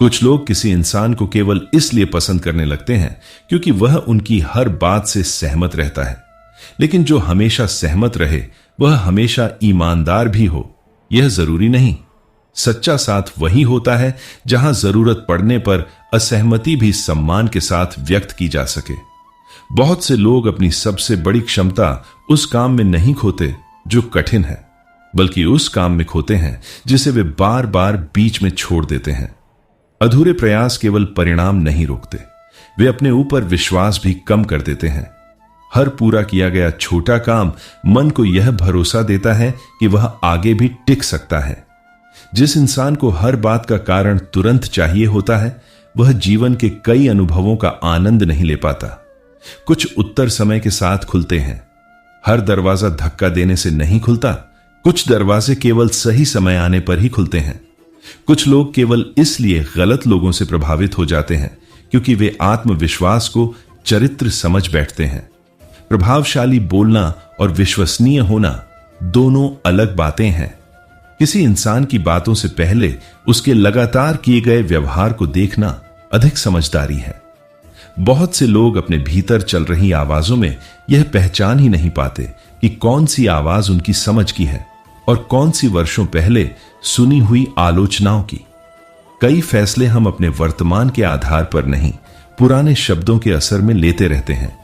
कुछ लोग किसी इंसान को केवल इसलिए पसंद करने लगते हैं क्योंकि वह उनकी हर बात से सहमत रहता है, लेकिन जो हमेशा सहमत रहे वह हमेशा ईमानदार भी हो, यह जरूरी नहीं। सच्चा साथ वही होता है जहां जरूरत पड़ने पर असहमति भी सम्मान के साथ व्यक्त की जा सके। बहुत से लोग अपनी सबसे बड़ी क्षमता उस काम में नहीं खोते जो कठिन है, बल्कि उस काम में खोते हैं जिसे वे बार बार बीच में छोड़ देते हैं। अधूरे प्रयास केवल परिणाम नहीं रोकते, वे अपने ऊपर विश्वास भी कम कर देते हैं। हर पूरा किया गया छोटा काम मन को यह भरोसा देता है कि वह आगे भी टिक सकता है। जिस इंसान को हर बात का कारण तुरंत चाहिए होता है, वह जीवन के कई अनुभवों का आनंद नहीं ले पाता। कुछ उत्तर समय के साथ खुलते हैं। हर दरवाजा धक्का देने से नहीं खुलता, कुछ दरवाजे केवल सही समय आने पर ही खुलते हैं। कुछ लोग केवल इसलिए गलत लोगों से प्रभावित हो जाते हैं क्योंकि वे आत्मविश्वास को चरित्र समझ बैठते हैं। प्रभावशाली बोलना और विश्वसनीय होना दोनों अलग बातें हैं। किसी इंसान की बातों से पहले उसके लगातार किए गए व्यवहार को देखना अधिक समझदारी है। बहुत से लोग अपने भीतर चल रही आवाजों में यह पहचान ही नहीं पाते कि कौन सी आवाज उनकी समझ की है और कौन सी वर्षों पहले सुनी हुई आलोचनाओं की। कई फैसले हम अपने वर्तमान के आधार पर नहीं, पुराने शब्दों के असर में लेते रहते हैं।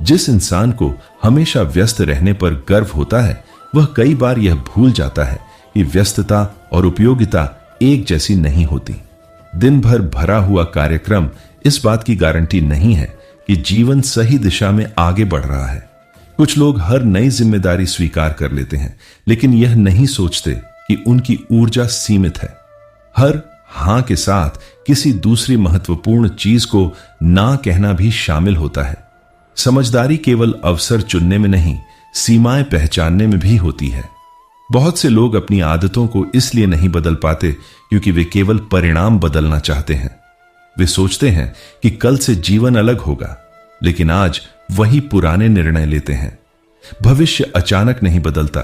जिस इंसान को हमेशा व्यस्त रहने पर गर्व होता है, वह कई बार यह भूल जाता है कि व्यस्तता और उपयोगिता एक जैसी नहीं होती। दिन भर भरा हुआ कार्यक्रम इस बात की गारंटी नहीं है कि जीवन सही दिशा में आगे बढ़ रहा है। कुछ लोग हर नई जिम्मेदारी स्वीकार कर लेते हैं, लेकिन यह नहीं सोचते कि उनकी ऊर्जा सीमित है। हर हां के साथ किसी दूसरी महत्वपूर्ण चीज को ना कहना भी शामिल होता है। समझदारी केवल अवसर चुनने में नहीं, सीमाएं पहचानने में भी होती है। बहुत से लोग अपनी आदतों को इसलिए नहीं बदल पाते क्योंकि वे केवल परिणाम बदलना चाहते हैं। वे सोचते हैं कि कल से जीवन अलग होगा, लेकिन आज वही पुराने निर्णय लेते हैं। भविष्य अचानक नहीं बदलता,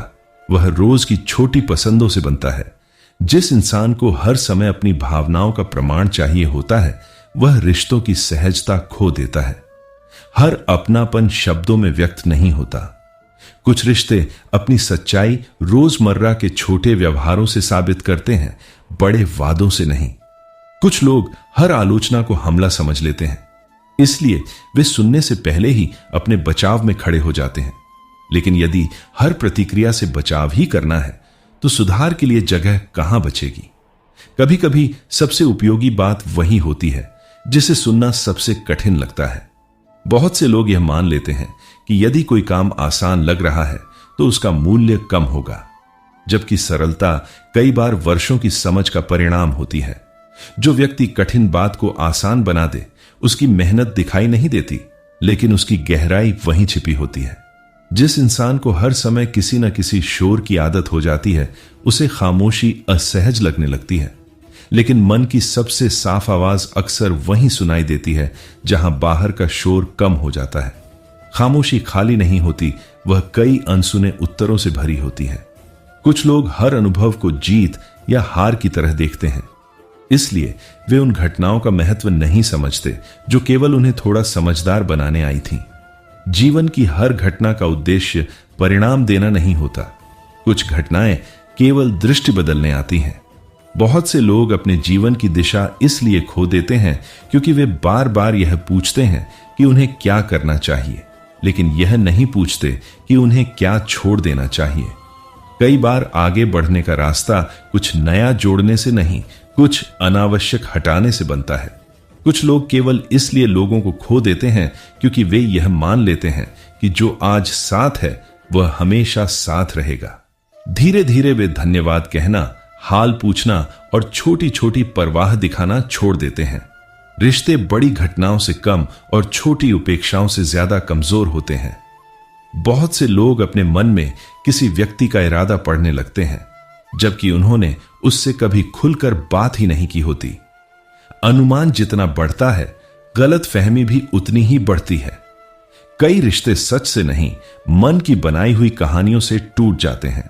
वह रोज की छोटी पसंदों से बनता है। जिस इंसान को हर समय अपनी भावनाओं का प्रमाण चाहिए होता है, वह रिश्तों की सहजता खो देता है। हर अपनापन शब्दों में व्यक्त नहीं होता। कुछ रिश्ते अपनी सच्चाई रोजमर्रा के छोटे व्यवहारों से साबित करते हैं, बड़े वादों से नहीं। कुछ लोग हर आलोचना को हमला समझ लेते हैं, इसलिए वे सुनने से पहले ही अपने बचाव में खड़े हो जाते हैं। लेकिन यदि हर प्रतिक्रिया से बचाव ही करना है, तो सुधार के लिए जगह कहां बचेगी? कभी कभी सबसे उपयोगी बात वही होती है जिसे सुनना सबसे कठिन लगता है। बहुत से लोग यह मान लेते हैं कि यदि कोई काम आसान लग रहा है तो उसका मूल्य कम होगा, जबकि सरलता कई बार वर्षों की समझ का परिणाम होती है। जो व्यक्ति कठिन बात को आसान बना दे, उसकी मेहनत दिखाई नहीं देती, लेकिन उसकी गहराई वहीं छिपी होती है। जिस इंसान को हर समय किसी न किसी शोर की आदत हो जाती है, उसे खामोशी असहज लगने लगती है। लेकिन मन की सबसे साफ आवाज अक्सर वहीं सुनाई देती है जहां बाहर का शोर कम हो जाता है। खामोशी खाली नहीं होती, वह कई अनसुने उत्तरों से भरी होती है। कुछ लोग हर अनुभव को जीत या हार की तरह देखते हैं, इसलिए वे उन घटनाओं का महत्व नहीं समझते जो केवल उन्हें थोड़ा समझदार बनाने आई थीं। जीवन की हर घटना का उद्देश्य परिणाम देना नहीं होता। कुछ घटनाएं केवल दृष्टि बदलने आती हैं। बहुत से लोग अपने जीवन की दिशा इसलिए खो देते हैं क्योंकि वे बार बार यह पूछते हैं कि उन्हें क्या करना चाहिए, लेकिन यह नहीं पूछते कि उन्हें क्या छोड़ देना चाहिए। कई बार आगे बढ़ने का रास्ता कुछ नया जोड़ने से नहीं, कुछ अनावश्यक हटाने से बनता है। कुछ लोग केवल इसलिए लोगों को खो देते हैं क्योंकि वे यह मान लेते हैं कि जो आज साथ है वह हमेशा साथ रहेगा। धीरे धीरे वे धन्यवाद कहना, हाल पूछना और छोटी छोटी परवाह दिखाना छोड़ देते हैं। रिश्ते बड़ी घटनाओं से कम और छोटी उपेक्षाओं से ज्यादा कमजोर होते हैं। बहुत से लोग अपने मन में किसी व्यक्ति का इरादा पढ़ने लगते हैं, जबकि उन्होंने उससे कभी खुलकर बात ही नहीं की होती। अनुमान जितना बढ़ता है, गलत फहमी भी उतनी ही बढ़ती है। कई रिश्ते सच से नहीं, मन की बनाई हुई कहानियों से टूट जाते हैं।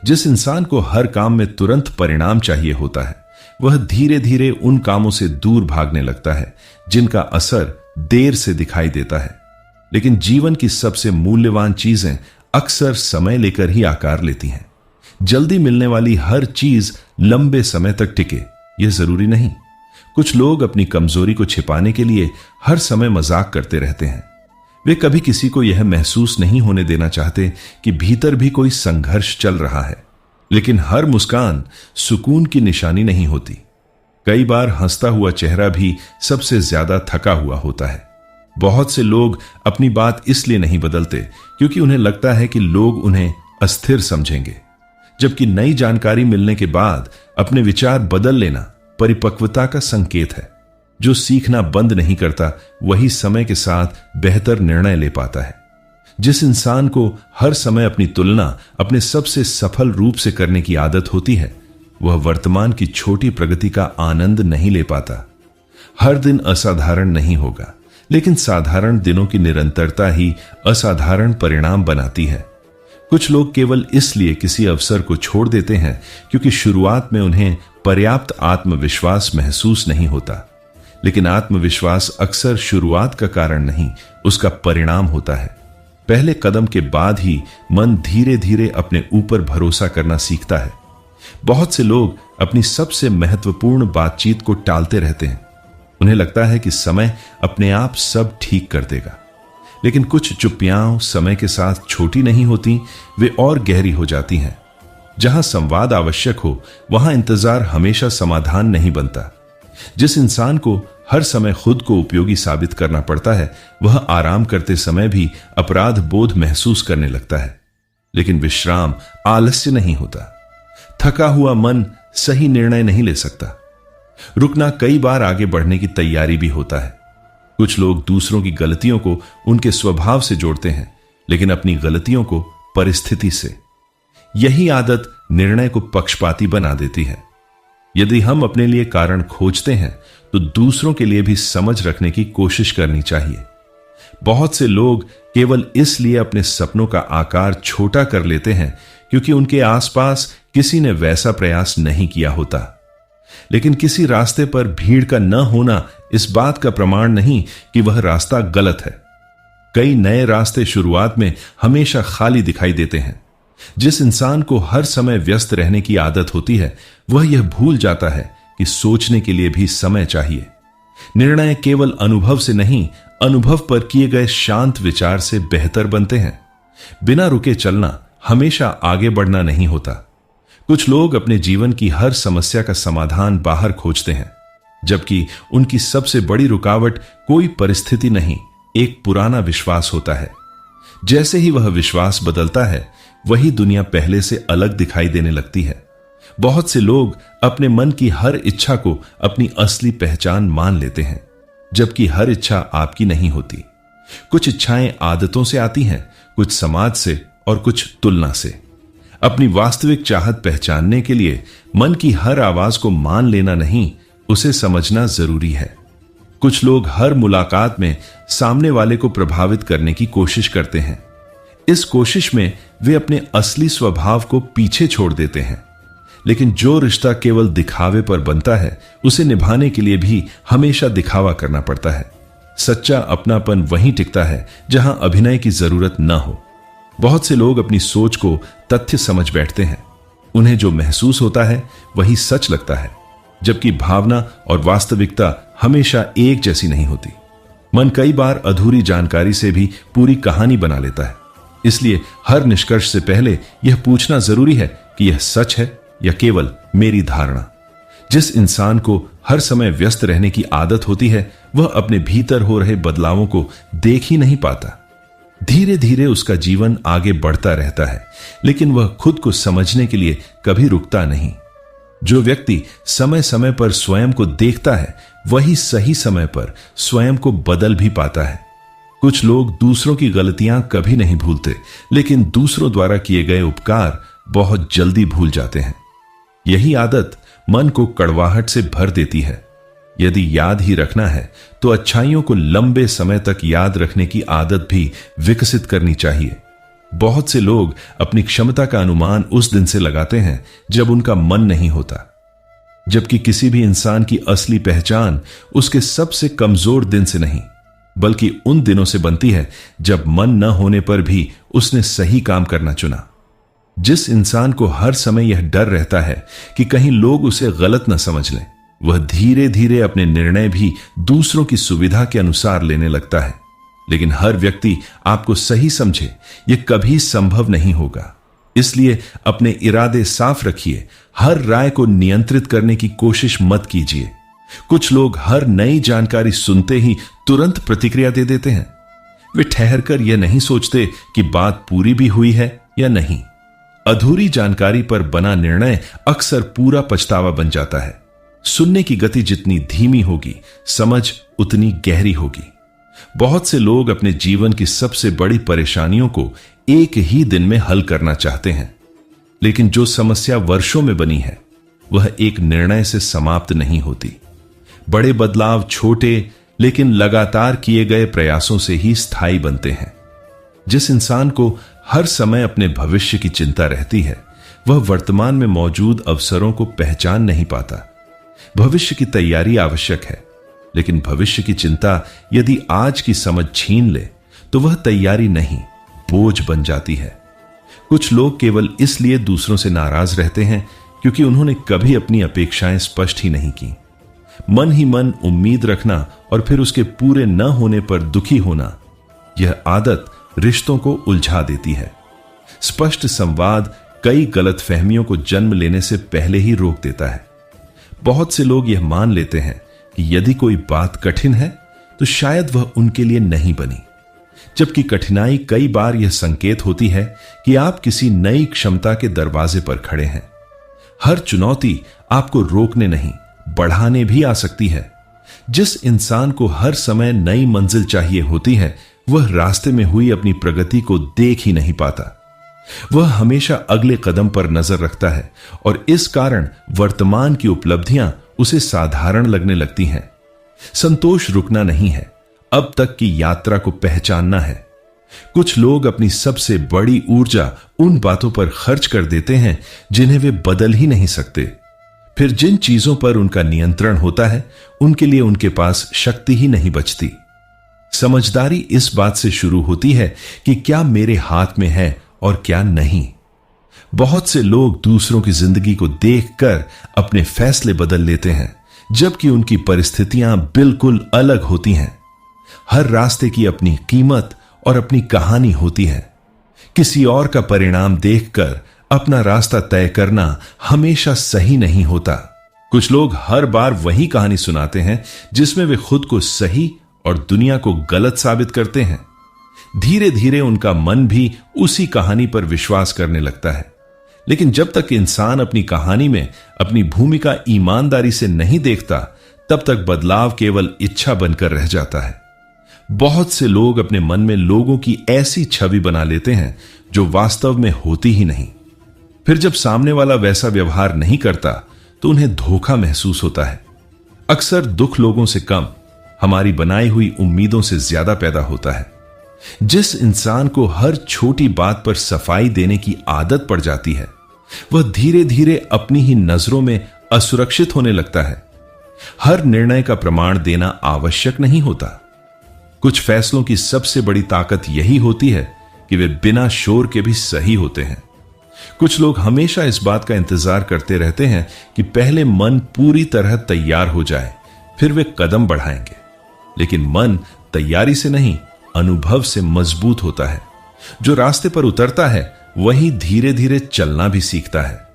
जिस इंसान को हर काम में तुरंत परिणाम चाहिए होता है, वह धीरे धीरे उन कामों से दूर भागने लगता है जिनका असर देर से दिखाई देता है। लेकिन जीवन की सबसे मूल्यवान चीजें अक्सर समय लेकर ही आकार लेती हैं। जल्दी मिलने वाली हर चीज लंबे समय तक टिके, यह जरूरी नहीं। कुछ लोग अपनी कमजोरी को छिपाने के लिए हर समय मजाक करते रहते हैं। वे कभी किसी को यह महसूस नहीं होने देना चाहते कि भीतर भी कोई संघर्ष चल रहा है। लेकिन हर मुस्कान सुकून की निशानी नहीं होती। कई बार हंसता हुआ चेहरा भी सबसे ज्यादा थका हुआ होता है। बहुत से लोग अपनी बात इसलिए नहीं बदलते क्योंकि उन्हें लगता है कि लोग उन्हें अस्थिर समझेंगे, जबकि नई जानकारी मिलने के बाद अपने विचार बदल लेना परिपक्वता का संकेत है। जो सीखना बंद नहीं करता वही समय के साथ बेहतर निर्णय ले पाता है। जिस इंसान को हर समय अपनी तुलना अपने सबसे सफल रूप से करने की आदत होती है, वह वर्तमान की छोटी प्रगति का आनंद नहीं ले पाता। हर दिन असाधारण नहीं होगा, लेकिन साधारण दिनों की निरंतरता ही असाधारण परिणाम बनाती है। कुछ लोग केवल इसलिए किसी अवसर को छोड़ देते हैं क्योंकि शुरुआत में उन्हें पर्याप्त आत्मविश्वास महसूस नहीं होता। लेकिन आत्मविश्वास अक्सर शुरुआत का कारण नहीं, उसका परिणाम होता है। पहले कदम के बाद ही मन धीरे धीरे अपने ऊपर भरोसा करना सीखता है। बहुत से लोग अपनी सबसे महत्वपूर्ण बातचीत को टालते रहते हैं। उन्हें लगता है कि समय अपने आप सब ठीक कर देगा। लेकिन कुछ चुप्पियां समय के साथ छोटी नहीं होती, वे और गहरी हो जाती हैं। जहां संवाद आवश्यक हो वहां इंतजार हमेशा समाधान नहीं बनता। जिस इंसान को हर समय खुद को उपयोगी साबित करना पड़ता है, वह आराम करते समय भी अपराध बोध महसूस करने लगता है। लेकिन विश्राम आलस्य नहीं होता। थका हुआ मन सही निर्णय नहीं ले सकता। रुकना कई बार आगे बढ़ने की तैयारी भी होता है। कुछ लोग दूसरों की गलतियों को उनके स्वभाव से जोड़ते हैं, लेकिन अपनी गलतियों को परिस्थिति से। यही आदत निर्णय को पक्षपाती बना देती है। यदि हम अपने लिए कारण खोजते हैं तो दूसरों के लिए भी समझ रखने की कोशिश करनी चाहिए। बहुत से लोग केवल इसलिए अपने सपनों का आकार छोटा कर लेते हैं क्योंकि उनके आसपास किसी ने वैसा प्रयास नहीं किया होता। लेकिन किसी रास्ते पर भीड़ का न होना इस बात का प्रमाण नहीं कि वह रास्ता गलत है। कई नए रास्ते शुरुआत में हमेशा खाली दिखाई देते हैं। जिस इंसान को हर समय व्यस्त रहने की आदत होती है, वह यह भूल जाता है कि सोचने के लिए भी समय चाहिए। निर्णय केवल अनुभव से नहीं, अनुभव पर किए गए शांत विचार से बेहतर बनते हैं। बिना रुके चलना हमेशा आगे बढ़ना नहीं होता। कुछ लोग अपने जीवन की हर समस्या का समाधान बाहर खोजते हैं, जबकि उनकी सबसे बड़ी रुकावट कोई परिस्थिति नहीं, एक पुराना विश्वास होता है। जैसे ही वह विश्वास बदलता है, वही दुनिया पहले से अलग दिखाई देने लगती है। बहुत से लोग अपने मन की हर इच्छा को अपनी असली पहचान मान लेते हैं, जबकि हर इच्छा आपकी नहीं होती। कुछ इच्छाएं आदतों से आती हैं, कुछ समाज से और कुछ तुलना से। अपनी वास्तविक चाहत पहचानने के लिए मन की हर आवाज को मान लेना नहीं, उसे समझना जरूरी है। कुछ लोग हर मुलाकात में सामने वाले को प्रभावित करने की कोशिश करते हैं। इस कोशिश में वे अपने असली स्वभाव को पीछे छोड़ देते हैं। लेकिन जो रिश्ता केवल दिखावे पर बनता है, उसे निभाने के लिए भी हमेशा दिखावा करना पड़ता है। सच्चा अपनापन वहीं टिकता है जहां अभिनय की जरूरत न हो। बहुत से लोग अपनी सोच को तथ्य समझ बैठते हैं। उन्हें जो महसूस होता है वही सच लगता है, जबकि भावना और वास्तविकता हमेशा एक जैसी नहीं होती। मन कई बार अधूरी जानकारी से भी पूरी कहानी बना लेता है। इसलिए हर निष्कर्ष से पहले यह पूछना जरूरी है कि यह सच है या केवल मेरी धारणा। जिस इंसान को हर समय व्यस्त रहने की आदत होती है, वह अपने भीतर हो रहे बदलावों को देख ही नहीं पाता। धीरे धीरे उसका जीवन आगे बढ़ता रहता है, लेकिन वह खुद को समझने के लिए कभी रुकता नहीं। जो व्यक्ति समय समय पर स्वयं को देखता है, वही सही समय पर स्वयं को बदल भी पाता है। कुछ लोग दूसरों की गलतियां कभी नहीं भूलते, लेकिन दूसरों द्वारा किए गए उपकार बहुत जल्दी भूल जाते हैं। यही आदत मन को कड़वाहट से भर देती है। यदि याद ही रखना है तो अच्छाइयों को लंबे समय तक याद रखने की आदत भी विकसित करनी चाहिए। बहुत से लोग अपनी क्षमता का अनुमान उस दिन से लगाते हैं जब उनका मन नहीं होता। जबकि किसी भी इंसान की असली पहचान उसके सबसे कमजोर दिन से नहीं, बल्कि उन दिनों से बनती है जब मन न होने पर भी उसने सही काम करना चुना। जिस इंसान को हर समय यह डर रहता है कि कहीं लोग उसे गलत न समझ लें, वह धीरे धीरे अपने निर्णय भी दूसरों की सुविधा के अनुसार लेने लगता है। लेकिन हर व्यक्ति आपको सही समझे, यह कभी संभव नहीं होगा। इसलिए अपने इरादे साफ रखिए, हर राय को नियंत्रित करने की कोशिश मत कीजिए। कुछ लोग हर नई जानकारी सुनते ही तुरंत प्रतिक्रिया दे देते हैं। वे ठहरकर यह नहीं सोचते कि बात पूरी भी हुई है या नहीं। अधूरी जानकारी पर बना निर्णय अक्सर पूरा पछतावा बन जाता है। सुनने की गति जितनी धीमी होगी, समझ उतनी गहरी होगी। बहुत से लोग अपने जीवन की सबसे बड़ी परेशानियों को एक ही दिन में हल करना चाहते हैं, लेकिन जो समस्या वर्षों में बनी है वह एक निर्णय से समाप्त नहीं होती। बड़े बदलाव छोटे लेकिन लगातार किए गए प्रयासों से ही स्थायी बनते हैं। जिस इंसान को हर समय अपने भविष्य की चिंता रहती है, वह वर्तमान में मौजूद अवसरों को पहचान नहीं पाता। भविष्य की तैयारी आवश्यक है, लेकिन भविष्य की चिंता यदि आज की समझ छीन ले तो वह तैयारी नहीं, बोझ बन जाती है। कुछ लोग केवल इसलिए दूसरों से नाराज रहते हैं क्योंकि उन्होंने कभी अपनी अपेक्षाएं स्पष्ट ही नहीं की। मन ही मन उम्मीद रखना और फिर उसके पूरे न होने पर दुखी होना, यह आदत रिश्तों को उलझा देती है। स्पष्ट संवाद कई गलतफहमियों को जन्म लेने से पहले ही रोक देता है। बहुत से लोग यह मान लेते हैं कि यदि कोई बात कठिन है तो शायद वह उनके लिए नहीं बनी, जबकि कठिनाई कई बार यह संकेत होती है कि आप किसी नई क्षमता के दरवाजे पर खड़े हैं। हर चुनौती आपको रोकने नहीं, बढ़ाने भी आ सकती है। जिस इंसान को हर समय नई मंजिल चाहिए होती है, वह रास्ते में हुई अपनी प्रगति को देख ही नहीं पाता। वह हमेशा अगले कदम पर नजर रखता है और इस कारण वर्तमान की उपलब्धियां उसे साधारण लगने लगती हैं। संतोष रुकना नहीं है, अब तक की यात्रा को पहचानना है। कुछ लोग अपनी सबसे बड़ी ऊर्जा उन बातों पर खर्च कर देते हैं जिन्हें वे बदल ही नहीं सकते। फिर जिन चीजों पर उनका नियंत्रण होता है, उनके लिए उनके पास शक्ति ही नहीं बचती। समझदारी इस बात से शुरू होती है कि क्या मेरे हाथ में है और क्या नहीं। बहुत से लोग दूसरों की जिंदगी को देखकर अपने फैसले बदल लेते हैं, जबकि उनकी परिस्थितियां बिल्कुल अलग होती हैं। हर रास्ते की अपनी कीमत और अपनी कहानी होती है। किसी और का परिणाम देखकर अपना रास्ता तय करना हमेशा सही नहीं होता। कुछ लोग हर बार वही कहानी सुनाते हैं जिसमें वे खुद को सही और दुनिया को गलत साबित करते हैं। धीरे धीरे उनका मन भी उसी कहानी पर विश्वास करने लगता है। लेकिन जब तक इंसान अपनी कहानी में अपनी भूमिका ईमानदारी से नहीं देखता, तब तक बदलाव केवल इच्छा बनकर रह जाता है। बहुत से लोग अपने मन में लोगों की ऐसी छवि बना लेते हैं जो वास्तव में होती ही नहीं। फिर जब सामने वाला वैसा व्यवहार नहीं करता तो उन्हें धोखा महसूस होता है। अक्सर दुख लोगों से कम, हमारी बनाई हुई उम्मीदों से ज्यादा पैदा होता है। जिस इंसान को हर छोटी बात पर सफाई देने की आदत पड़ जाती है, वह धीरे धीरे अपनी ही नजरों में असुरक्षित होने लगता है। हर निर्णय का प्रमाण देना आवश्यक नहीं होता। कुछ फैसलों की सबसे बड़ी ताकत यही होती है कि वे बिना शोर के भी सही होते हैं। कुछ लोग हमेशा इस बात का इंतजार करते रहते हैं कि पहले मन पूरी तरह तैयार हो जाए, फिर वे कदम बढ़ाएंगे। लेकिन मन तैयारी से नहीं, अनुभव से मजबूत होता है। जो रास्ते पर उतरता है वही धीरे धीरे चलना भी सीखता है।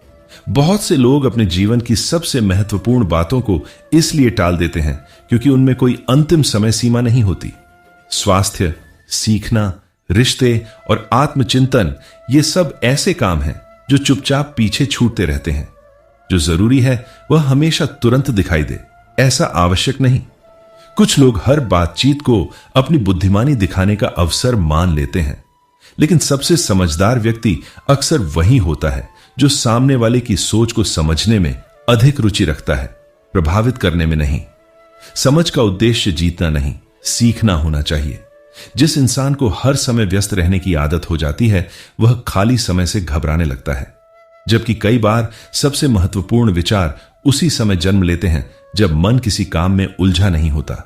बहुत से लोग अपने जीवन की सबसे महत्वपूर्ण बातों को इसलिए टाल देते हैं क्योंकि उनमें कोई अंतिम समय सीमा नहीं होती। स्वास्थ्य, सीखना, रिश्ते और आत्मचिंतन, ये सब ऐसे काम हैं जो चुपचाप पीछे छूटते रहते हैं। जो जरूरी है वह हमेशा तुरंत दिखाई दे, ऐसा आवश्यक नहीं। कुछ लोग हर बातचीत को अपनी बुद्धिमानी दिखाने का अवसर मान लेते हैं, लेकिन सबसे समझदार व्यक्ति अक्सर वही होता है जो सामने वाले की सोच को समझने में अधिक रुचि रखता है, प्रभावित करने में नहीं। समझ का उद्देश्य जीतना नहीं, सीखना होना चाहिए। जिस इंसान को हर समय व्यस्त रहने की आदत हो जाती है, वह खाली समय से घबराने लगता है, जबकि कई बार सबसे महत्वपूर्ण विचार उसी समय जन्म लेते हैं जब मन किसी काम में उलझा नहीं होता।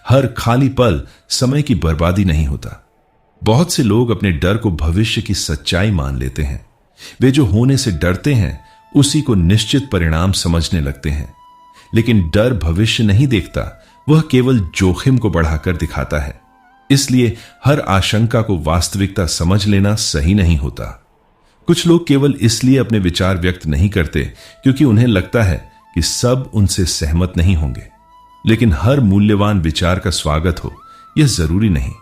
हर खाली पल समय की बर्बादी नहीं होता। बहुत से लोग अपने डर को भविष्य की सच्चाई मान लेते हैं। वे जो होने से डरते हैं उसी को निश्चित परिणाम समझने लगते हैं। लेकिन डर भविष्य नहीं देखता, वह केवल जोखिम को बढ़ाकर दिखाता है। इसलिए हर आशंका को वास्तविकता समझ लेना सही नहीं होता। कुछ लोग केवल इसलिए अपने विचार व्यक्त नहीं करते क्योंकि उन्हें लगता है कि सब उनसे सहमत नहीं होंगे। लेकिन हर मूल्यवान विचार का स्वागत हो, यह जरूरी नहीं।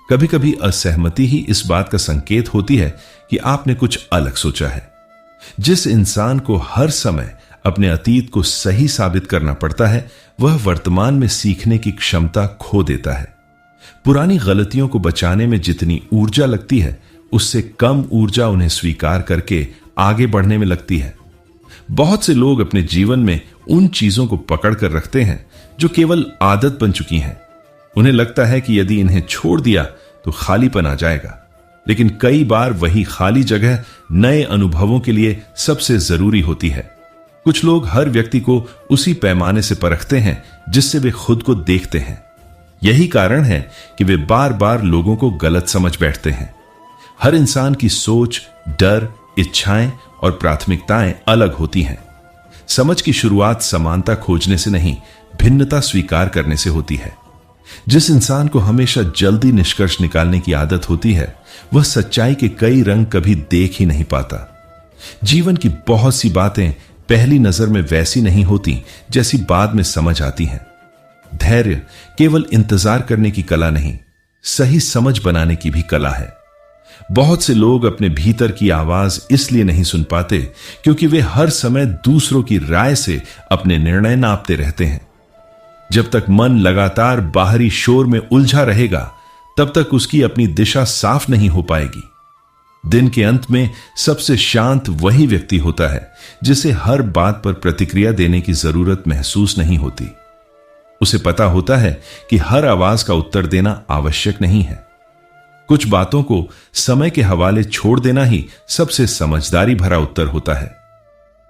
कभी कभी असहमति ही इस बात का संकेत होती है कि आपने कुछ अलग सोचा है। जिस इंसान को हर समय अपने अतीत को सही साबित करना पड़ता है, वह वर्तमान में सीखने की क्षमता खो देता है। पुरानी गलतियों को बचाने में जितनी ऊर्जा लगती है, उससे कम ऊर्जा उन्हें स्वीकार करके आगे बढ़ने में लगती है। बहुत से लोग अपने जीवन में उन चीजों को पकड़ कर रखते हैं जो केवल आदत बन चुकी हैं। उन्हें लगता है कि यदि इन्हें छोड़ दिया तो खालीपन आ जाएगा। लेकिन कई बार वही खाली जगह नए अनुभवों के लिए सबसे जरूरी होती है। कुछ लोग हर व्यक्ति को उसी पैमाने से परखते हैं जिससे वे खुद को देखते हैं। यही कारण है कि वे बार बार लोगों को गलत समझ बैठते हैं। हर इंसान की सोच, डर, इच्छाएं और प्राथमिकताएं अलग होती हैं। समझ की शुरुआत समानता खोजने से नहीं, भिन्नता स्वीकार करने से होती है। जिस इंसान को हमेशा जल्दी निष्कर्ष निकालने की आदत होती है, वह सच्चाई के कई रंग कभी देख ही नहीं पाता। जीवन की बहुत सी बातें पहली नजर में वैसी नहीं होती जैसी बाद में समझ आती हैं। धैर्य केवल इंतजार करने की कला नहीं, सही समझ बनाने की भी कला है। बहुत से लोग अपने भीतर की आवाज इसलिए नहीं सुन पाते क्योंकि वे हर समय दूसरों की राय से अपने निर्णय नापते रहते हैं। जब तक मन लगातार बाहरी शोर में उलझा रहेगा, तब तक उसकी अपनी दिशा साफ नहीं हो पाएगी। दिन के अंत में सबसे शांत वही व्यक्ति होता है जिसे हर बात पर प्रतिक्रिया देने की जरूरत महसूस नहीं होती। उसे पता होता है कि हर आवाज का उत्तर देना आवश्यक नहीं है। कुछ बातों को समय के हवाले छोड़ देना ही सबसे समझदारी भरा उत्तर होता है।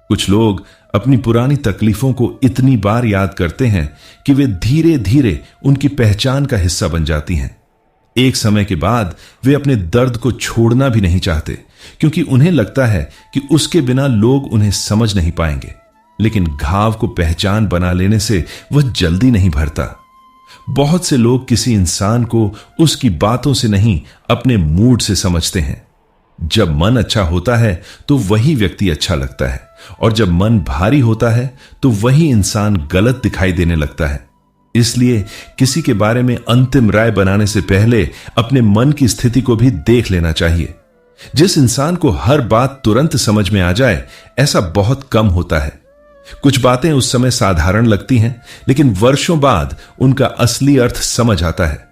कुछ लोग अपनी पुरानी तकलीफों को इतनी बार याद करते हैं कि वे धीरे धीरे उनकी पहचान का हिस्सा बन जाती हैं। एक समय के बाद वे अपने दर्द को छोड़ना भी नहीं चाहते क्योंकि उन्हें लगता है कि उसके बिना लोग उन्हें समझ नहीं पाएंगे। लेकिन घाव को पहचान बना लेने से वह जल्दी नहीं भरता। बहुत से लोग किसी इंसान को उसकी बातों से नहीं, अपने मूड से समझते हैं। जब मन अच्छा होता है तो वही व्यक्ति अच्छा लगता है, और जब मन भारी होता है तो वही इंसान गलत दिखाई देने लगता है। इसलिए किसी के बारे में अंतिम राय बनाने से पहले अपने मन की स्थिति को भी देख लेना चाहिए। जिस इंसान को हर बात तुरंत समझ में आ जाए, ऐसा बहुत कम होता है। कुछ बातें उस समय साधारण लगती हैं, लेकिन वर्षों बाद उनका असली अर्थ समझ आता है।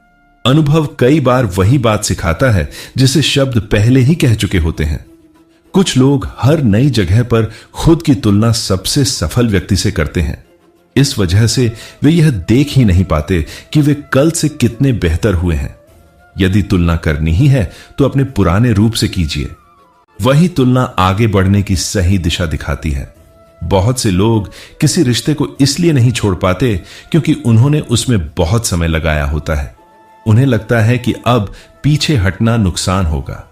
अनुभव कई बार वही बात सिखाता है जिसे शब्द पहले ही कह चुके होते हैं। कुछ लोग हर नई जगह पर खुद की तुलना सबसे सफल व्यक्ति से करते हैं। इस वजह से वे यह देख ही नहीं पाते कि वे कल से कितने बेहतर हुए हैं। यदि तुलना करनी ही है तो अपने पुराने रूप से कीजिए। वही तुलना आगे बढ़ने की सही दिशा दिखाती है। बहुत से लोग किसी रिश्ते को इसलिए नहीं छोड़ पाते क्योंकि उन्होंने उसमें बहुत समय लगाया होता है। उन्हें लगता है कि अब पीछे हटना नुकसान होगा,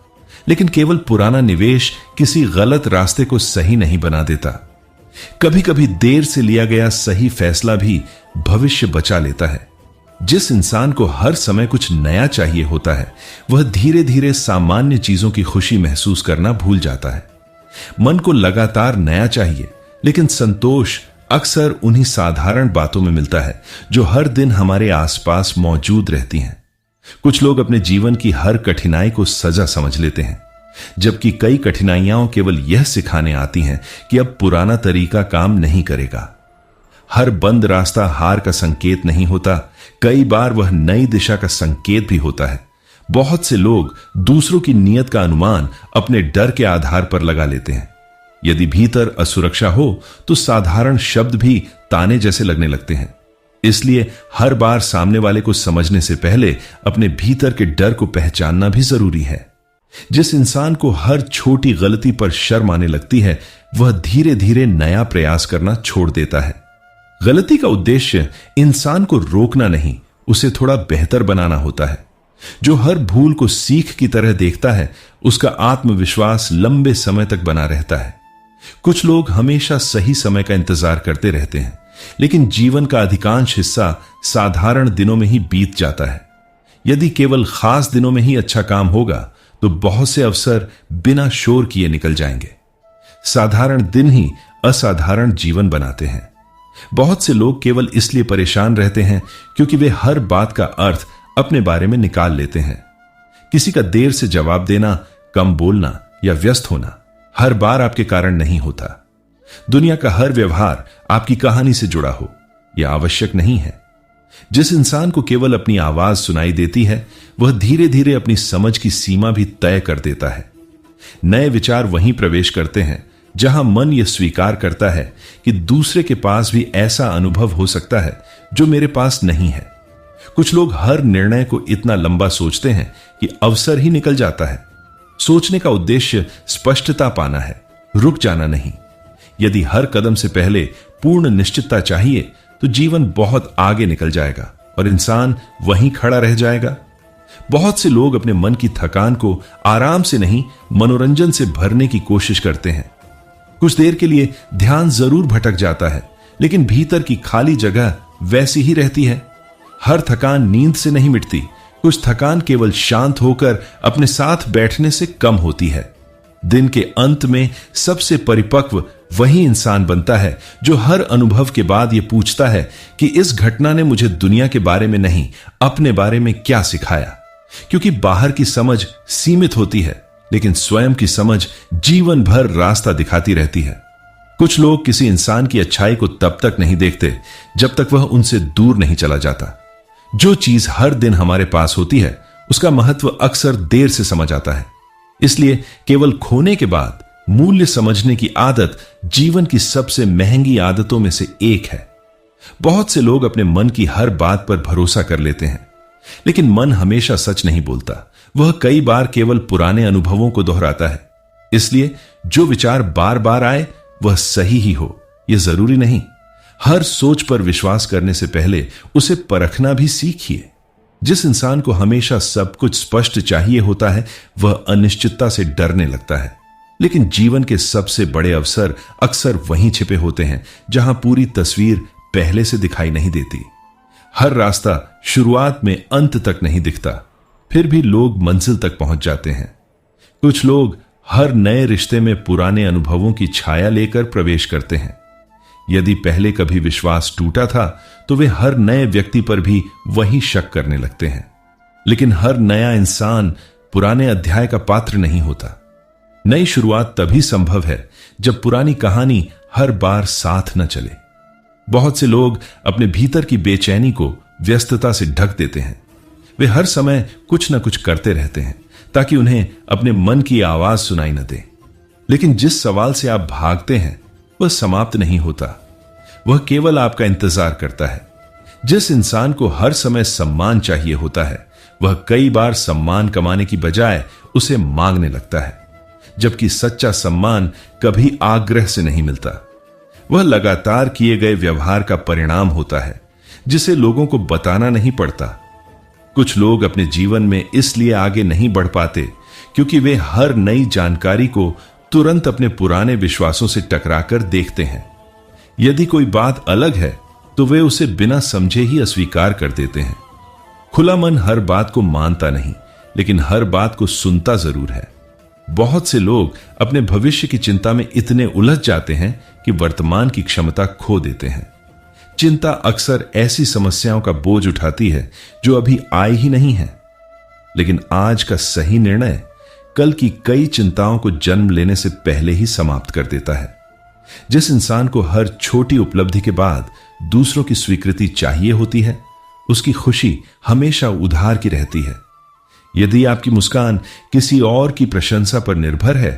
लेकिन केवल पुराना निवेश किसी गलत रास्ते को सही नहीं बना देता। कभी कभी देर से लिया गया सही फैसला भी भविष्य बचा लेता है। जिस इंसान को हर समय कुछ नया चाहिए होता है, वह धीरे धीरे सामान्य चीजों की खुशी महसूस करना भूल जाता है। मन को लगातार नया चाहिए, लेकिन संतोष अक्सर उन्हीं साधारण बातों में मिलता है जो हर दिन हमारे आसपास मौजूद रहती हैं। कुछ लोग अपने जीवन की हर कठिनाई को सजा समझ लेते हैं, जबकि कई कठिनाइयां केवल यह सिखाने आती हैं कि अब पुराना तरीका काम नहीं करेगा। हर बंद रास्ता हार का संकेत नहीं होता, कई बार वह नई दिशा का संकेत भी होता है। बहुत से लोग दूसरों की नीयत का अनुमान अपने डर के आधार पर लगा लेते हैं। यदि भीतर असुरक्षा हो तो साधारण शब्द भी ताने जैसे लगने लगते हैं। इसलिए हर बार सामने वाले को समझने से पहले अपने भीतर के डर को पहचानना भी जरूरी है। जिस इंसान को हर छोटी गलती पर शर्म आने लगती है, वह धीरे धीरे नया प्रयास करना छोड़ देता है। गलती का उद्देश्य इंसान को रोकना नहीं, उसे थोड़ा बेहतर बनाना होता है। जो हर भूल को सीख की तरह देखता है, उसका आत्मविश्वास लंबे समय तक बना रहता है। कुछ लोग हमेशा सही समय का इंतजार करते रहते हैं, लेकिन जीवन का अधिकांश हिस्सा साधारण दिनों में ही बीत जाता है। यदि केवल खास दिनों में ही अच्छा काम होगा तो बहुत से अवसर बिना शोर किए निकल जाएंगे। साधारण दिन ही असाधारण जीवन बनाते हैं। बहुत से लोग केवल इसलिए परेशान रहते हैं क्योंकि वे हर बात का अर्थ अपने बारे में निकाल लेते हैं। किसी का देर से जवाब देना, कम बोलना या व्यस्त होना हर बार आपके कारण नहीं होता। दुनिया का हर व्यवहार आपकी कहानी से जुड़ा हो, यह आवश्यक नहीं है। जिस इंसान को केवल अपनी आवाज सुनाई देती है, वह धीरे धीरे अपनी समझ की सीमा भी तय कर देता है। नए विचार वहीं प्रवेश करते हैं जहां मन यह स्वीकार करता है कि दूसरे के पास भी ऐसा अनुभव हो सकता है जो मेरे पास नहीं है। कुछ लोग हर निर्णय को इतना लंबा सोचते हैं कि अवसर ही निकल जाता है। सोचने का उद्देश्य स्पष्टता पाना है, रुक जाना नहीं। यदि हर कदम से पहले पूर्ण निश्चितता चाहिए तो जीवन बहुत आगे निकल जाएगा और इंसान वहीं खड़ा रह जाएगा। बहुत से लोग अपने मन की थकान को आराम से नहीं, मनोरंजन से भरने की कोशिश करते हैं। कुछ देर के लिए ध्यान जरूर भटक जाता है, लेकिन भीतर की खाली जगह वैसी ही रहती है। हर थकान नींद से नहीं मिटती, कुछ थकान केवल शांत होकर अपने साथ बैठने से कम होती है। दिन के अंत में सबसे परिपक्व वही इंसान बनता है जो हर अनुभव के बाद यह पूछता है कि इस घटना ने मुझे दुनिया के बारे में नहीं, अपने बारे में क्या सिखाया। क्योंकि बाहर की समझ सीमित होती है, लेकिन स्वयं की समझ जीवन भर रास्ता दिखाती रहती है। कुछ लोग किसी इंसान की अच्छाई को तब तक नहीं देखते जब तक वह उनसे दूर नहीं चला जाता। जो चीज हर दिन हमारे पास होती है, उसका महत्व अक्सर देर से समझ आता है। इसलिए केवल खोने के बाद मूल्य समझने की आदत जीवन की सबसे महंगी आदतों में से एक है। बहुत से लोग अपने मन की हर बात पर भरोसा कर लेते हैं, लेकिन मन हमेशा सच नहीं बोलता। वह कई बार केवल पुराने अनुभवों को दोहराता है। इसलिए जो विचार बार बार आए वह सही ही हो, यह जरूरी नहीं। हर सोच पर विश्वास करने से पहले उसे परखना भी सीखिए। जिस इंसान को हमेशा सब कुछ स्पष्ट चाहिए होता है, वह अनिश्चितता से डरने लगता है। लेकिन जीवन के सबसे बड़े अवसर अक्सर वहीं छिपे होते हैं जहां पूरी तस्वीर पहले से दिखाई नहीं देती। हर रास्ता शुरुआत में अंत तक नहीं दिखता, फिर भी लोग मंजिल तक पहुंच जाते हैं। कुछ लोग हर नए रिश्ते में पुराने अनुभवों की छाया लेकर प्रवेश करते हैं। यदि पहले कभी विश्वास टूटा था तो वे हर नए व्यक्ति पर भी वही शक करने लगते हैं। लेकिन हर नया इंसान पुराने अध्याय का पात्र नहीं होता। नई शुरुआत तभी संभव है जब पुरानी कहानी हर बार साथ न चले। बहुत से लोग अपने भीतर की बेचैनी को व्यस्तता से ढक देते हैं। वे हर समय कुछ न कुछ करते रहते हैं ताकि उन्हें अपने मन की आवाज सुनाई न दे। लेकिन जिस सवाल से आप भागते हैं वह समाप्त नहीं होता, वह केवल आपका इंतजार करता है। जिस इंसान को हर समय सम्मान चाहिए होता है, वह कई बार सम्मान कमाने की बजाय उसे मांगने लगता है, जबकि सच्चा सम्मान कभी आग्रह से नहीं मिलता। वह लगातार किए गए व्यवहार का परिणाम होता है जिसे लोगों को बताना नहीं पड़ता। कुछ लोग अपने जीवन में इसलिए आगे नहीं बढ़ पाते क्योंकि वे हर नई जानकारी को तुरंत अपने पुराने विश्वासों से टकराकर देखते हैं। यदि कोई बात अलग है तो वे उसे बिना समझे ही अस्वीकार कर देते हैं। खुला मन हर बात को मानता नहीं, लेकिन हर बात को सुनता जरूर है। बहुत से लोग अपने भविष्य की चिंता में इतने उलझ जाते हैं कि वर्तमान की क्षमता खो देते हैं। चिंता अक्सर ऐसी समस्याओं का बोझ उठाती है जो अभी आई ही नहीं है, लेकिन आज का सही निर्णय कल की कई चिंताओं को जन्म लेने से पहले ही समाप्त कर देता है। जिस इंसान को हर छोटी उपलब्धि के बाद दूसरों की स्वीकृति चाहिए होती है, उसकी खुशी हमेशा उधार की रहती है। यदि आपकी मुस्कान किसी और की प्रशंसा पर निर्भर है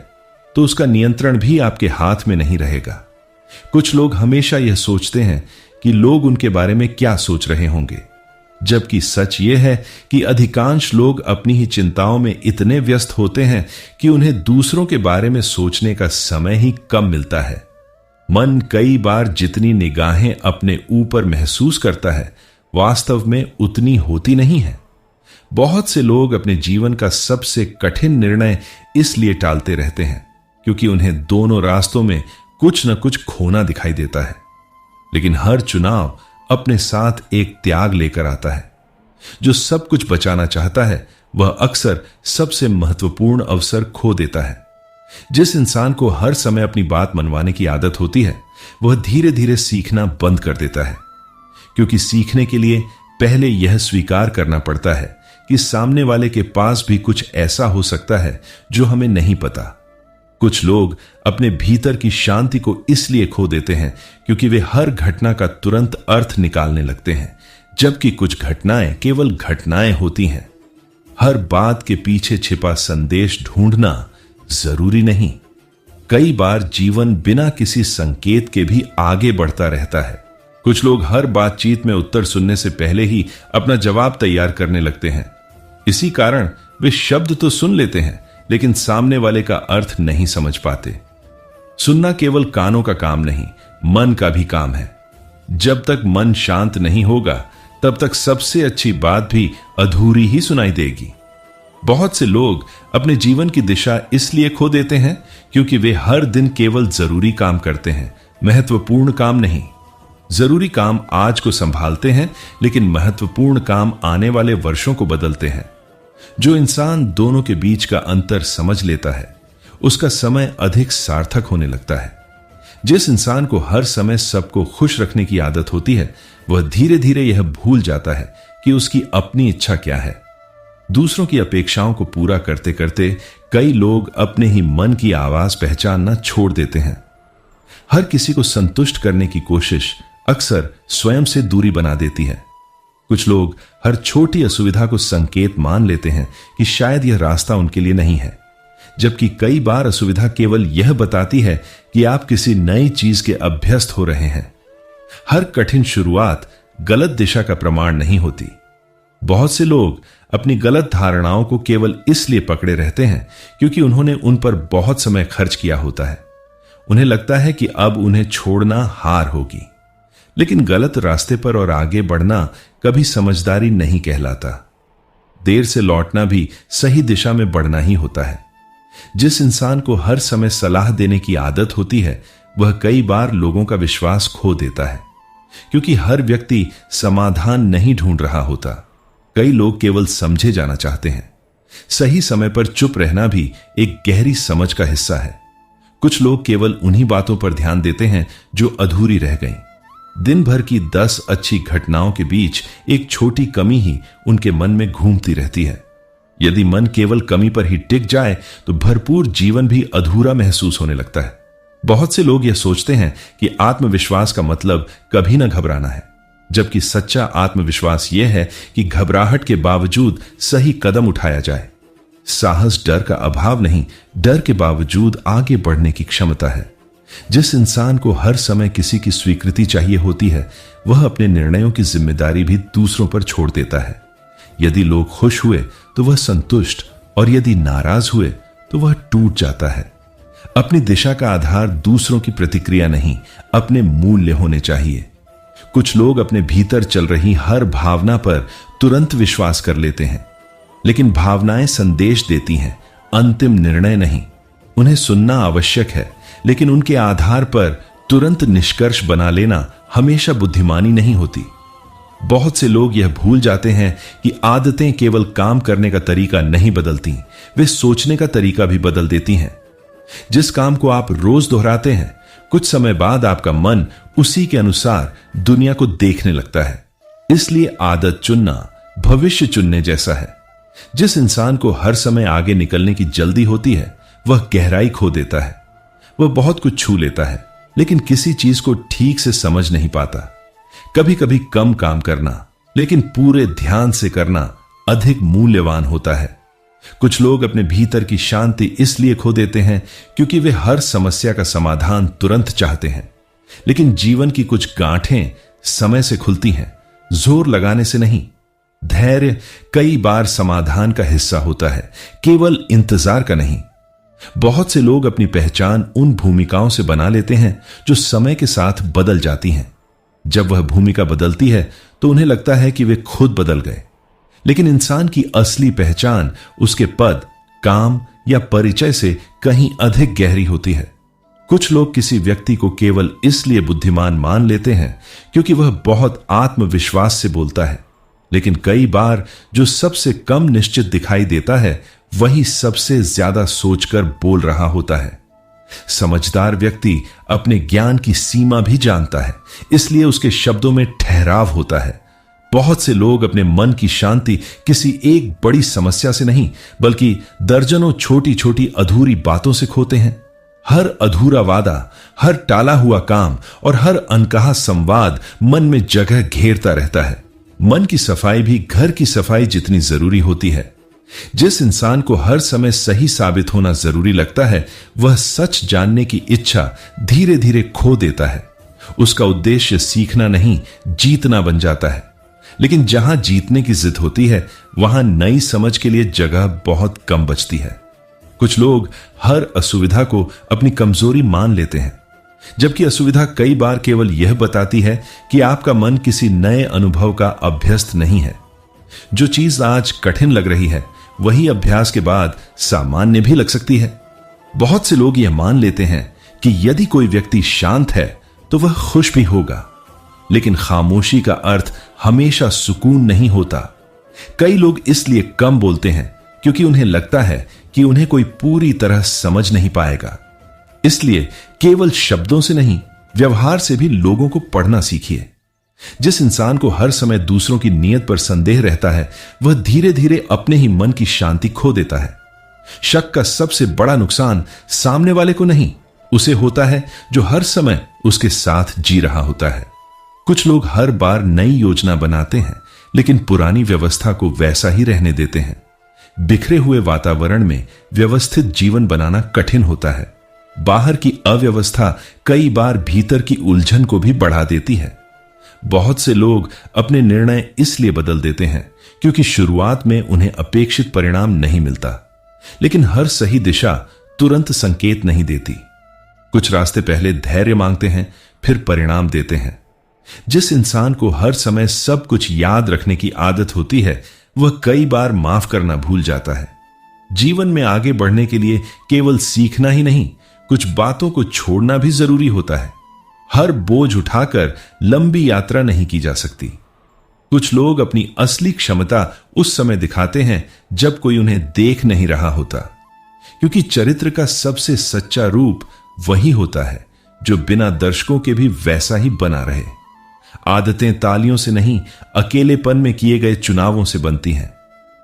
तो उसका नियंत्रण भी आपके हाथ में नहीं रहेगा। कुछ लोग हमेशा यह सोचते हैं कि लोग उनके बारे में क्या सोच रहे होंगे, जबकि सच यह है कि अधिकांश लोग अपनी ही चिंताओं में इतने व्यस्त होते हैं कि उन्हें दूसरों के बारे में सोचने का समय ही कम मिलता है। मन कई बार जितनी निगाहें अपने ऊपर महसूस करता है, वास्तव में उतनी होती नहीं है। बहुत से लोग अपने जीवन का सबसे कठिन निर्णय इसलिए टालते रहते हैं क्योंकि उन्हें दोनों रास्तों में कुछ न कुछ खोना दिखाई देता है। लेकिन हर चुनाव अपने साथ एक त्याग लेकर आता है। जो सब कुछ बचाना चाहता है वह अक्सर सबसे महत्वपूर्ण अवसर खो देता है। जिस इंसान को हर समय अपनी बात मनवाने की आदत होती है वह धीरे धीरे सीखना बंद कर देता है, क्योंकि सीखने के लिए पहले यह स्वीकार करना पड़ता है कि सामने वाले के पास भी कुछ ऐसा हो सकता है जो हमें नहीं पता। कुछ लोग अपने भीतर की शांति को इसलिए खो देते हैं क्योंकि वे हर घटना का तुरंत अर्थ निकालने लगते हैं, जबकि कुछ घटनाएं केवल घटनाएं होती हैं। हर बात के पीछे छिपा संदेश ढूंढना जरूरी नहीं। कई बार जीवन बिना किसी संकेत के भी आगे बढ़ता रहता है। कुछ लोग हर बातचीत में उत्तर सुनने से पहले ही अपना जवाब तैयार करने लगते हैं। इसी कारण वे शब्द तो सुन लेते हैं लेकिन सामने वाले का अर्थ नहीं समझ पाते। सुनना केवल कानों का काम नहीं, मन का भी काम है। जब तक मन शांत नहीं होगा तब तक सबसे अच्छी बात भी अधूरी ही सुनाई देगी। बहुत से लोग अपने जीवन की दिशा इसलिए खो देते हैं क्योंकि वे हर दिन केवल जरूरी काम करते हैं, महत्वपूर्ण काम नहीं। जरूरी काम आज को संभालते हैं लेकिन महत्वपूर्ण काम आने वाले वर्षों को बदलते हैं। जो इंसान दोनों के बीच का अंतर समझ लेता है उसका समय अधिक सार्थक होने लगता है। जिस इंसान को हर समय सबको खुश रखने की आदत होती है वह धीरे धीरे यह भूल जाता है कि उसकी अपनी इच्छा क्या है। दूसरों की अपेक्षाओं को पूरा करते करते कई लोग अपने ही मन की आवाज पहचानना छोड़ देते हैं। हर किसी को संतुष्ट करने की कोशिश अक्सर स्वयं से दूरी बना देती है। कुछ लोग हर छोटी असुविधा को संकेत मान लेते हैं कि शायद यह रास्ता उनके लिए नहीं है, जबकि कई बार असुविधा केवल यह बताती है कि आप किसी नई चीज के अभ्यस्त हो रहे हैं। हर कठिन शुरुआत गलत दिशा का प्रमाण नहीं होती। बहुत से लोग अपनी गलत धारणाओं को केवल इसलिए पकड़े रहते हैं क्योंकि उन्होंने उन पर बहुत समय खर्च किया होता है। उन्हें लगता है कि अब उन्हें छोड़ना हार होगी, लेकिन गलत रास्ते पर और आगे बढ़ना कभी समझदारी नहीं कहलाता। देर से लौटना भी सही दिशा में बढ़ना ही होता है। जिस इंसान को हर समय सलाह देने की आदत होती है वह कई बार लोगों का विश्वास खो देता है, क्योंकि हर व्यक्ति समाधान नहीं ढूंढ रहा होता। कई लोग केवल समझे जाना चाहते हैं। सही समय पर चुप रहना भी एक गहरी समझ का हिस्सा है। कुछ लोग केवल उन्हीं बातों पर ध्यान देते हैं जो अधूरी रह गईं। दिन भर की 10 अच्छी घटनाओं के बीच एक छोटी कमी ही उनके मन में घूमती रहती है। यदि मन केवल कमी पर ही टिक जाए तो भरपूर जीवन भी अधूरा महसूस होने लगता है। बहुत से लोग यह सोचते हैं कि आत्मविश्वास का मतलब कभी न घबराना है, जबकि सच्चा आत्मविश्वास यह है कि घबराहट के बावजूद सही कदम उठाया जाए। साहस डर का अभाव नहीं, डर के बावजूद आगे बढ़ने की क्षमता है। जिस इंसान को हर समय किसी की स्वीकृति चाहिए होती है वह अपने निर्णयों की जिम्मेदारी भी दूसरों पर छोड़ देता है। यदि लोग खुश हुए तो वह संतुष्ट, और यदि नाराज हुए तो वह टूट जाता है। अपनी दिशा का आधार दूसरों की प्रतिक्रिया नहीं, अपने मूल्य होने चाहिए। कुछ लोग अपने भीतर चल रही हर भावना पर तुरंत विश्वास कर लेते हैं, लेकिन भावनाएं संदेश देती हैं, अंतिम निर्णय नहीं। उन्हें सुनना आवश्यक है, लेकिन उनके आधार पर तुरंत निष्कर्ष बना लेना हमेशा बुद्धिमानी नहीं होती। बहुत से लोग यह भूल जाते हैं कि आदतें केवल काम करने का तरीका नहीं बदलती, वे सोचने का तरीका भी बदल देती हैं। जिस काम को आप रोज दोहराते हैं, कुछ समय बाद आपका मन उसी के अनुसार दुनिया को देखने लगता है। इसलिए आदत चुनना भविष्य चुनने जैसा है। जिस इंसान को हर समय आगे निकलने की जल्दी होती है वह गहराई खो देता है। वह बहुत कुछ छू लेता है लेकिन किसी चीज को ठीक से समझ नहीं पाता। कभी कभी कम काम करना लेकिन पूरे ध्यान से करना अधिक मूल्यवान होता है। कुछ लोग अपने भीतर की शांति इसलिए खो देते हैं क्योंकि वे हर समस्या का समाधान तुरंत चाहते हैं, लेकिन जीवन की कुछ गांठें समय से खुलती हैं, जोर लगाने से नहीं। धैर्य कई बार समाधान का हिस्सा होता है, केवल इंतजार का नहीं। बहुत से लोग अपनी पहचान उन भूमिकाओं से बना लेते हैं जो समय के साथ बदल जाती हैं। जब वह भूमिका बदलती है तो उन्हें लगता है कि वे खुद बदल गए, लेकिन इंसान की असली पहचान उसके पद, काम या परिचय से कहीं अधिक गहरी होती है। कुछ लोग किसी व्यक्ति को केवल इसलिए बुद्धिमान मान लेते हैं क्योंकि वह बहुत आत्मविश्वास से बोलता है, लेकिन कई बार जो सबसे कम निश्चित दिखाई देता है वही सबसे ज्यादा सोचकर बोल रहा होता है। समझदार व्यक्ति अपने ज्ञान की सीमा भी जानता है, इसलिए उसके शब्दों में ठहराव होता है। बहुत से लोग अपने मन की शांति किसी एक बड़ी समस्या से नहीं, बल्कि दर्जनों छोटी छोटी अधूरी बातों से खोते हैं। हर अधूरा वादा, हर टाला हुआ काम और हर अनकहा संवाद मन में जगह घेरता रहता है। मन की सफाई भी घर की सफाई जितनी जरूरी होती है। जिस इंसान को हर समय सही साबित होना जरूरी लगता है, वह सच जानने की इच्छा धीरे धीरे खो देता है। उसका उद्देश्य सीखना नहीं, जीतना बन जाता है। लेकिन जहां जीतने की जिद होती है, वहां नई समझ के लिए जगह बहुत कम बचती है। कुछ लोग हर असुविधा को अपनी कमजोरी मान लेते हैं, जबकि असुविधा कई बार केवल यह बताती है कि आपका मन किसी नए अनुभव का अभ्यस्त नहीं है। जो चीज आज कठिन लग रही है, वही अभ्यास के बाद सामान्य भी लग सकती है। बहुत से लोग यह मान लेते हैं कि यदि कोई व्यक्ति शांत है तो वह खुश भी होगा, लेकिन खामोशी का अर्थ हमेशा सुकून नहीं होता। कई लोग इसलिए कम बोलते हैं क्योंकि उन्हें लगता है कि उन्हें कोई पूरी तरह समझ नहीं पाएगा। इसलिए केवल शब्दों से नहीं, व्यवहार से भी लोगों को पढ़ना सीखिए। जिस इंसान को हर समय दूसरों की नीयत पर संदेह रहता है, वह धीरे धीरे अपने ही मन की शांति खो देता है। शक का सबसे बड़ा नुकसान सामने वाले को नहीं, उसे होता है जो हर समय उसके साथ जी रहा होता है। कुछ लोग हर बार नई योजना बनाते हैं, लेकिन पुरानी व्यवस्था को वैसा ही रहने देते हैं। बिखरे हुए वातावरण में व्यवस्थित जीवन बनाना कठिन होता है। बाहर की अव्यवस्था कई बार भीतर की उलझन को भी बढ़ा देती है। बहुत से लोग अपने निर्णय इसलिए बदल देते हैं क्योंकि शुरुआत में उन्हें अपेक्षित परिणाम नहीं मिलता, लेकिन हर सही दिशा तुरंत संकेत नहीं देती। कुछ रास्ते पहले धैर्य मांगते हैं, फिर परिणाम देते हैं। जिस इंसान को हर समय सब कुछ याद रखने की आदत होती है, वह कई बार माफ करना भूल जाता है। जीवन में आगे बढ़ने के लिए केवल सीखना ही नहीं, कुछ बातों को छोड़ना भी जरूरी होता है। हर बोझ उठाकर लंबी यात्रा नहीं की जा सकती। कुछ लोग अपनी असली क्षमता उस समय दिखाते हैं जब कोई उन्हें देख नहीं रहा होता, क्योंकि चरित्र का सबसे सच्चा रूप वही होता है जो बिना दर्शकों के भी वैसा ही बना रहे। आदतें तालियों से नहीं, अकेलेपन में किए गए चुनावों से बनती हैं।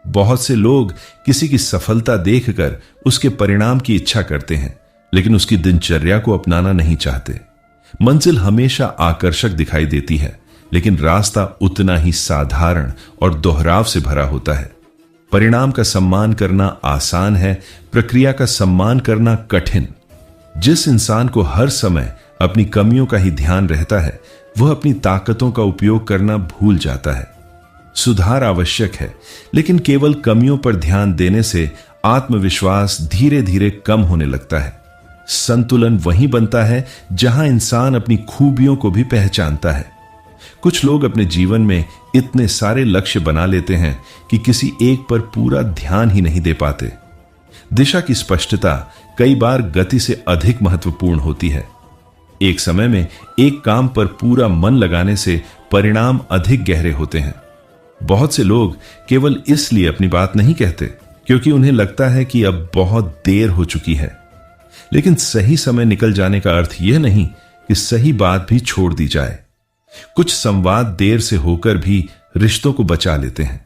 बहुत से लोग किसी की सफलता देखकर उसके परिणाम की इच्छा करते हैं, लेकिन उसकी दिनचर्या को अपनाना नहीं चाहते। मंजिल हमेशा आकर्षक दिखाई देती है, लेकिन रास्ता उतना ही साधारण और दोहराव से भरा होता है। परिणाम का सम्मान करना आसान है, प्रक्रिया का सम्मान करना कठिन। जिस इंसान को हर समय अपनी कमियों का ही ध्यान रहता है, वह अपनी ताकतों का उपयोग करना भूल जाता है। सुधार आवश्यक है, लेकिन केवल कमियों पर ध्यान देने से आत्मविश्वास धीरे धीरे कम होने लगता है। संतुलन वहीं बनता है जहां इंसान अपनी खूबियों को भी पहचानता है। कुछ लोग अपने जीवन में इतने सारे लक्ष्य बना लेते हैं कि किसी एक पर पूरा ध्यान ही नहीं दे पाते। दिशा की स्पष्टता कई बार गति से अधिक महत्वपूर्ण होती है। एक समय में एक काम पर पूरा मन लगाने से परिणाम अधिक गहरे होते हैं। बहुत से लोग केवल इसलिए अपनी बात नहीं कहते क्योंकि उन्हें लगता है कि अब बहुत देर हो चुकी है, लेकिन सही समय निकल जाने का अर्थ यह नहीं कि सही बात भी छोड़ दी जाए। कुछ संवाद देर से होकर भी रिश्तों को बचा लेते हैं।